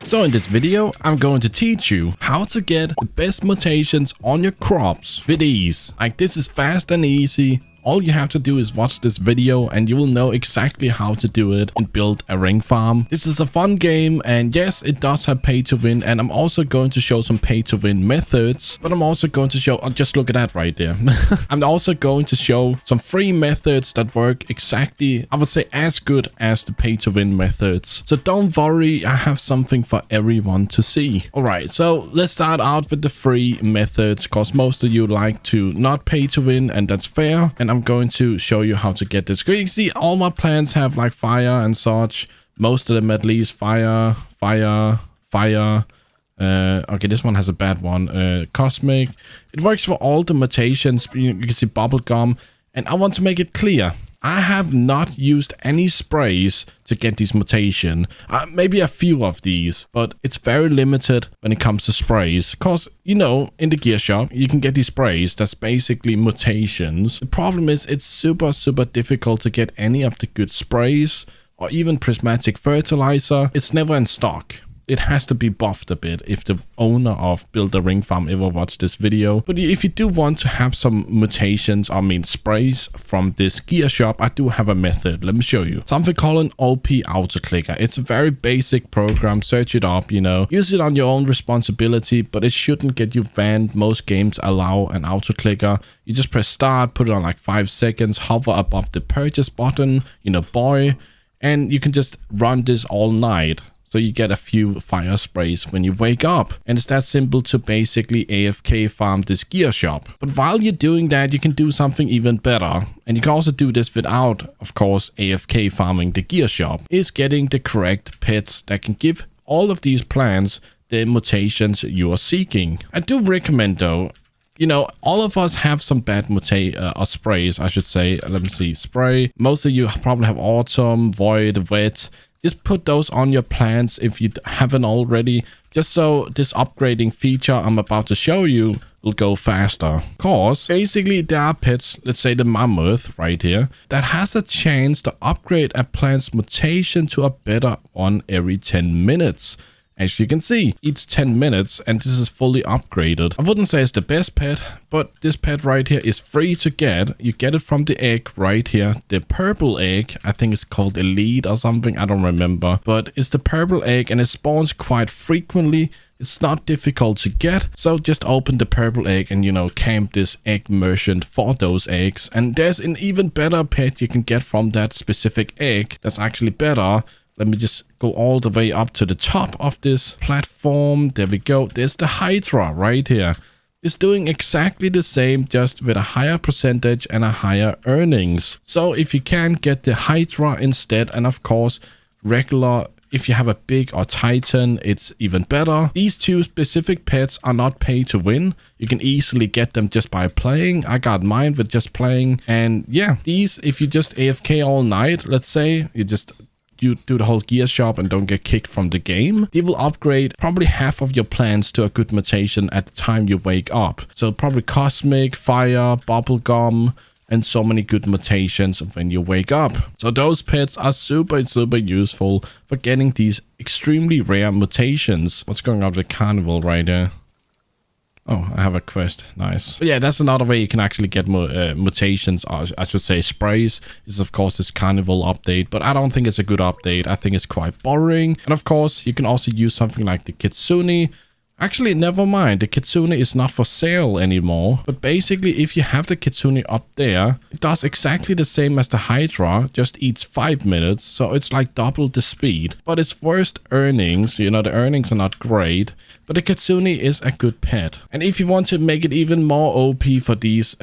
So in this video, I'm going to teach you how to get the best mutations on your crops with ease. Like, this is fast and easy. All you have to do is watch this video and you will know exactly how to do it and build a ring farm. This is a fun game, and yes, it does have pay to win, and I'm also going to show some pay to win methods, but I'm also going to show, just look at that right there. I'm also going to show some free methods that work exactly, I would say, as good as the pay to win methods. So don't worry, I have something for everyone to see. Alright, so let's start out with the free methods, because most of you like to not pay to win, and that's fair. And I'm going to show you how to get this. You see, all my plants have like fire and such. Most of them at least. Fire. Okay, this one has a bad one. Cosmic. It works for all the mutations. You can see bubblegum. And I want to make it clear, I have not used any sprays to get these mutation. Maybe a few of these, but it's very limited when it comes to sprays. Because, you know, in the gear shop, you can get these sprays that's basically mutations. The problem is it's super difficult to get any of the good sprays or even prismatic fertilizer. It's never in stock. It has to be buffed a bit if the owner of Build a Ring Farm ever watched this video. But if you do want to have some mutations, I mean sprays from this gear shop, I do have a method. Let me show you. Something called an OP auto clicker. It's a very basic program. Search it up, you know. Use it on your own responsibility, but it shouldn't get you banned. Most games allow an auto clicker. You just press start, put it on like 5 seconds, hover above the purchase button, you know, boy, and you can just run this all night. So you get a few fire sprays when you wake up. And it's that simple to basically AFK farm this gear shop. But while you're doing that, you can do something even better. And you can also do this without, of course, AFK farming the gear shop. Is getting the correct pets that can give all of these plants the mutations you are seeking. I do recommend though, you know, all of us have some bad sprays, I should say. Let me see, spray. Most of you probably have autumn, void, wet. Just put those on your plants if you haven't already, just so this upgrading feature I'm about to show you will go faster. Cause basically there are pets, let's say the mammoth right here, that has a chance to upgrade a plant's mutation to a better one every 10 minutes. As you can see, each 10 minutes, and this is fully upgraded. I wouldn't say it's the best pet, but this pet right here is free to get. You get it from the egg right here, the purple egg. I think it's called Elite or something, I don't remember. But it's the purple egg, and it spawns quite frequently. It's not difficult to get, so just open the purple egg and, you know, camp this egg merchant for those eggs. And there's an even better pet you can get from that specific egg that's actually better. Let me just go all the way up to the top of this platform. There we go. There's the Hydra right here. It's doing exactly the same, just with a higher percentage and a higher earnings. So if you can get the Hydra instead, and of course regular, if you have a big or Titan, it's even better. These two specific pets are not pay to win. You can easily get them just by playing. I got mine with just playing. And yeah, these, if you just AFK all night, let's say, you do the whole gear shop and don't get kicked from the game, they will upgrade probably half of your plants to a good mutation at the time you wake up. So probably cosmic, fire, bubblegum, and so many good mutations when you wake up. So those pets are super useful for getting these extremely rare mutations. What's going on with Carnival right there? Oh, I have a quest. Nice. But yeah, that's another way you can actually get mutations, or I should say sprays, is of course this Carnival update. But I don't think it's a good update. I think it's quite boring. And of course, you can also use something like the Kitsune. Actually, never mind. The Kitsune is not for sale anymore. But basically, if you have the Kitsune up there, it does exactly the same as the Hydra, just eats 5 minutes. So it's like double the speed. But its worst earnings, you know, the earnings are not great. But the Kitsune is a good pet. And if you want to make it even more OP for these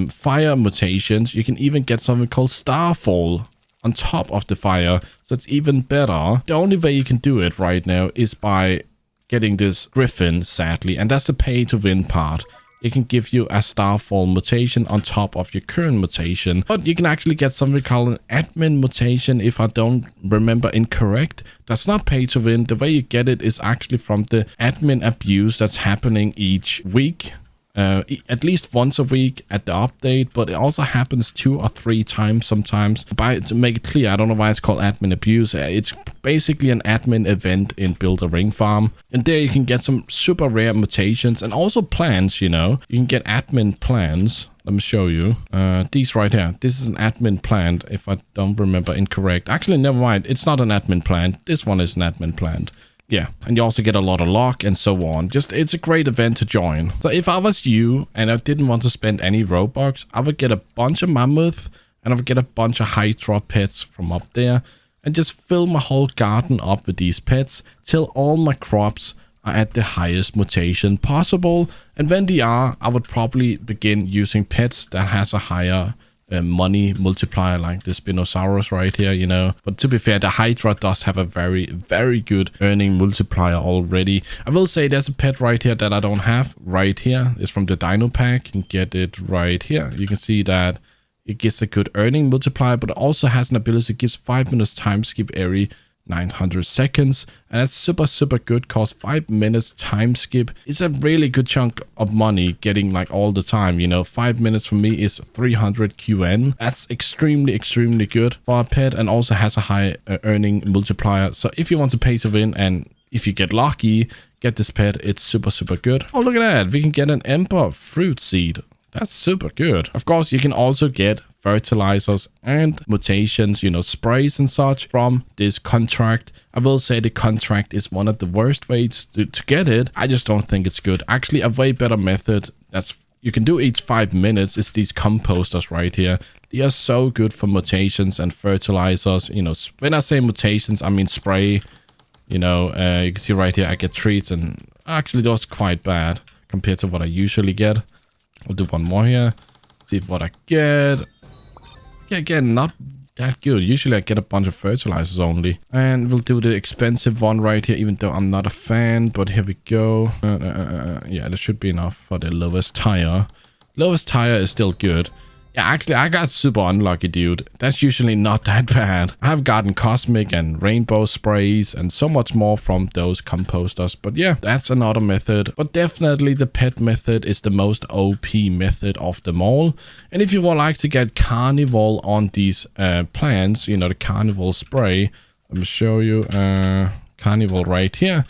fire mutations, you can even get something called Starfall on top of the fire. So it's even better. The only way you can do it right now is by getting this griffin, sadly, and that's the pay to win part. It can give you a Starfall mutation on top of your current mutation, but you can actually get something called an admin mutation, if I don't remember incorrect. That's not pay to win. The way you get it is actually from the admin abuse that's happening each week. at least once a week at the update, but it also happens 2 or 3 times sometimes. To make it clear, I don't know why it's called admin abuse. It's basically an admin event in Build a Ring Farm, and there you can get some super rare mutations and also plants. You know, you can get admin plants. Let me show you. These right here. This is an admin plant, if I don't remember incorrect. Actually, never mind. It's not an admin plant. This one is an admin plant. Yeah, and you also get a lot of luck and so on. Just, it's a great event to join. So if I was you and I didn't want to spend any Robux, I would get a bunch of mammoth and I would get a bunch of Hydra pets from up there and just fill my whole garden up with these pets till all my crops are at the highest mutation possible. And when they are, I would probably begin using pets that has a higher money multiplier, like the Spinosaurus right here, you know. But to be fair, the Hydra does have a very, very good earning multiplier already. I will say there's a pet right here that I don't have. Right here is from the Dino pack. You can get it right here. You can see that it gives a good earning multiplier, but it also has an ability that gives 5 minutes time skip every 900 seconds, and that's super, super good, cause 5 minutes time skip is a really good chunk of money getting like all the time. You know, 5 minutes for me is 300 QN. That's extremely, extremely good for a pet, and also has a high earning multiplier. So if you want to pay to win, and if you get lucky, get this pet, it's super, super good. Oh, look at that, we can get an Ember fruit seed. That's super good. Of course, you can also get fertilizers and mutations, you know, sprays and such from this contract. I will say the contract is one of the worst ways to get it. I just don't think it's good. Actually, a way better method that's you can do each 5 minutes is these composters right here. They are so good for mutations and fertilizers. You know, when I say mutations, I mean spray. You know, you can see right here, I get treats, and actually that was quite bad compared to what I usually get. I'll do one more here. See what I get. Yeah, again, not that good. Usually I get a bunch of fertilizers only. And we'll do the expensive one right here, even though I'm not a fan. But here we go. Yeah, that should be enough for the lowest tire. Lowest tire is still good. Yeah, actually, I got super unlucky, dude. That's usually not that bad. I've gotten cosmic and rainbow sprays and so much more from those composters. But yeah, that's another method. But definitely the pet method is the most OP method of them all. And if you would like to get carnival on these plants, you know, the carnival spray, let me show you carnival right here.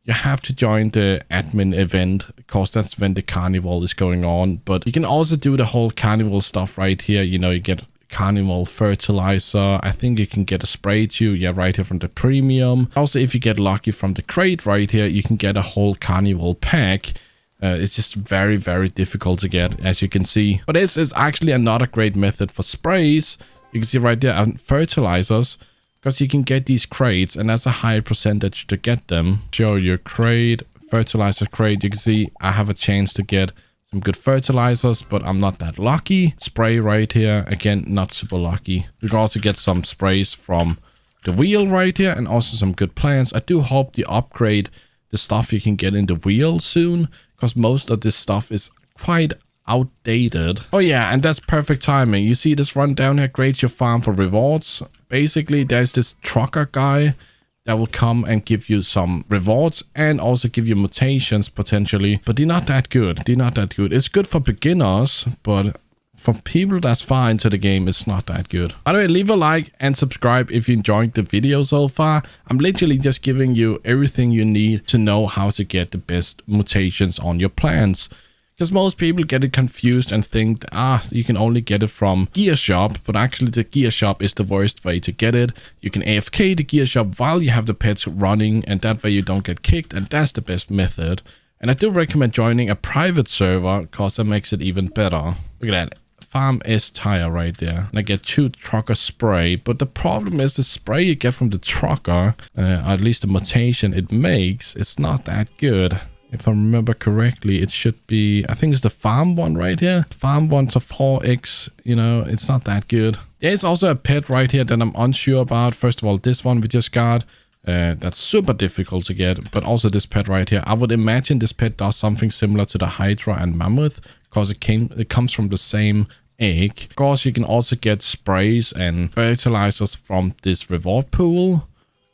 You have to join the admin event, because that's when the carnival is going on. But you can also do the whole carnival stuff right here. You know, you get carnival fertilizer. I think you can get a spray too. Yeah, right here from the premium. Also, if you get lucky from the crate right here, you can get a whole carnival pack. It's just very, very difficult to get, as you can see. But this is actually another great method for sprays. You can see right there, fertilizers. Because you can get these crates, and that's a high percentage to get them. Show your crate, fertilizer crate. You can see I have a chance to get some good fertilizers, but I'm not that lucky. Spray right here. Again, not super lucky. You can also get some sprays from the wheel right here, and also some good plants. I do hope they upgrade the stuff you can get in the wheel soon, because most of this stuff is quite outdated. Oh yeah, and that's perfect timing. You see this run down here, grade your farm for rewards. Basically, there's this trucker guy that will come and give you some rewards and also give you mutations potentially, but they're not that good. They're not that good. It's good for beginners, but for people that's far into the game, it's not that good. By the way, leave a like and subscribe if you enjoyed the video so far. I'm literally just giving you everything you need to know how to get the best mutations on your plants. Because most people get it confused and think, you can only get it from gear shop, but actually the gear shop is the worst way to get it. You can AFK the gear shop while you have the pets running, and that way you don't get kicked, and that's the best method. And I do recommend joining a private server, because that makes it even better. Look at that. Farm S tire right there. And I get 2 trucker spray, but the problem is the spray you get from the trucker, or at least the mutation it makes, it's not that good. If I remember correctly, it should be, I think it's the farm one right here. Farm one's a 4x, you know, it's not that good. There's also a pet right here that I'm unsure about. First of all, this one we just got, that's super difficult to get. But also this pet right here. I would imagine this pet does something similar to the Hydra and Mammoth, because it comes from the same egg. Of course, you can also get sprays and fertilizers from this reward pool.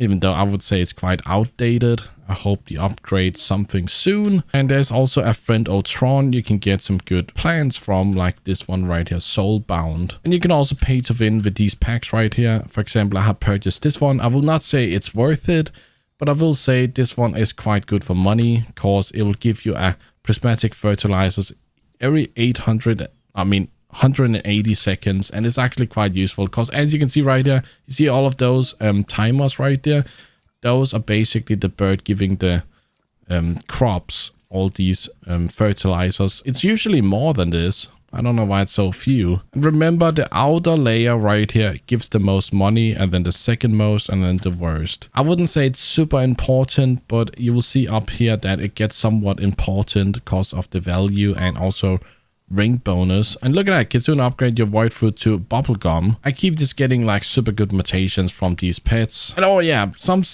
even though I would say it's quite outdated. I hope they upgrade something soon. And there's also a friend Tron you can get some good plans from, like this one right here, Soulbound. And you can also pay to win with these packs right here. For example, I have purchased this one. I will not say it's worth it, but I will say this one is quite good for money, because it will give you a prismatic fertilizers every 180 seconds, and it's actually quite useful, because as you can see right here, you see all of those timers right there. Those are basically the bird giving the crops all these fertilizers. It's usually more than this. I don't know why it's so few. And remember, the outer layer right here gives the most money, and then the second most, and then the worst. I wouldn't say it's super important, but you will see up here that it gets somewhat important because of the value and also ring bonus. And look at that, can soon upgrade your void fruit to bubblegum. I keep just getting like super good mutations from these pets. And oh yeah, some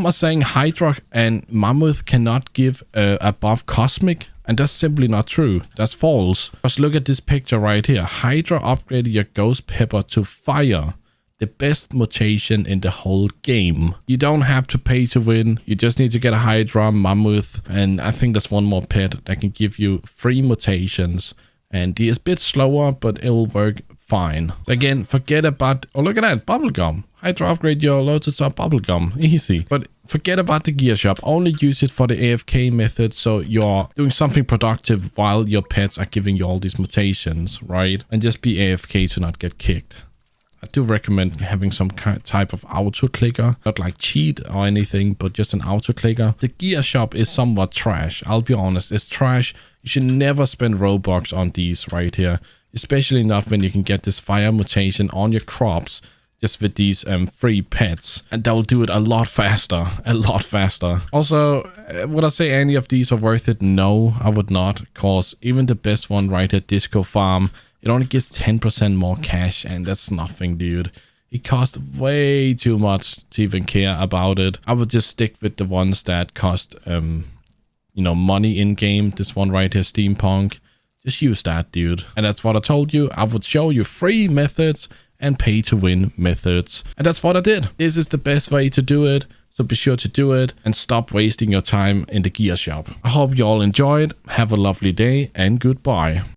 are saying Hydra and Mammoth cannot give above cosmic, and that's simply not true. That's false. Because look at this picture right here. Hydra upgraded your ghost pepper to fire, the best mutation in the whole game. You don't have to pay to win. You just need to get a Hydra, Mammoth, and I think there's one more pet that can give you 3 mutations. And he is a bit slower, but it will work fine. So again, forget about... Oh, look at that. Bubblegum. Hydra upgrade your Lotus or bubblegum. Easy. But forget about the gear shop. Only use it for the AFK method, so you're doing something productive while your pets are giving you all these mutations, right? And just be AFK to not get kicked. I do recommend having some type of auto clicker, not like cheat or anything, but just an auto clicker. The gear shop is somewhat trash. I'll be honest, it's trash. You should never spend Robux on these right here, especially not when you can get this fire mutation on your crops just with these free pets, and that will do it a lot faster, Also, would I say any of these are worth it? No, I would not, because even the best one right here, Disco Farm, it only gets 10% more cash, and that's nothing, dude. It costs way too much to even care about it. I would just stick with the ones that cost, you know, money in game. This one right here, Steampunk. Just use that, dude. And that's what I told you. I would show you free methods and pay to win methods. And that's what I did. This is the best way to do it. So be sure to do it and stop wasting your time in the gear shop. I hope you all enjoyed. Have a lovely day and goodbye.